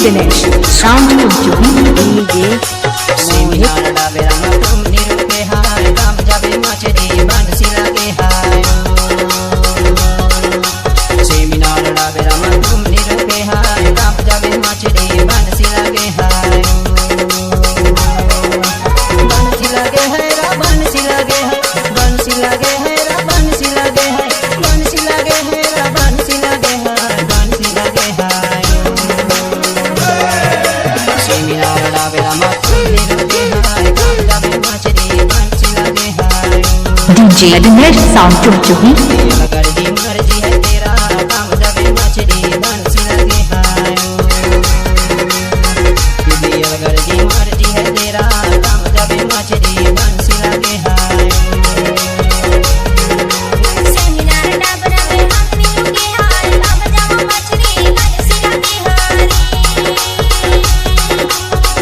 Dinesh sound DJ seminar डाबे रामा तुम निरूपे हाय काम जाबे मचरी बंसी लागे हाय सेमिनार डाबे रामा तुम निरूपे हाय काम जाबे मचरी बंसी लागे हाय बंसी लागे है रा बंसी लागे है बंसी लागे है रा बंसी लागे है बंसी लागे है रा बंसी लागे है बंसी लागे हाय सेमिनार डाबे रामा डीजे दिनेश साउंड चुपचुपी अगर दी मर्जी है तेरा काम जाबे मछली बंसी लगे हाय अगर दी मर्जी है तेरा काम जाबे मछली बंसी लगे हाय सेमिनार डाबरा में हम मिलूंगे हाय काम जाबे मछली बंसी लगे हाय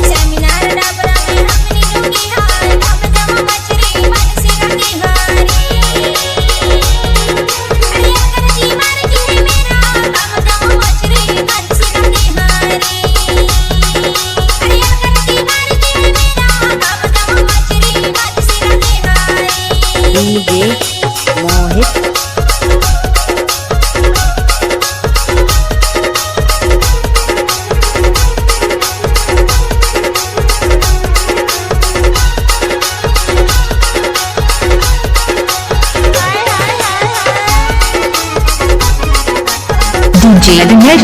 सेमिनार डाबरा में हम मिलूंगे हाय काम जाबे मछली बंसी लगे हाय डीजे मोहित डीजे दिनेश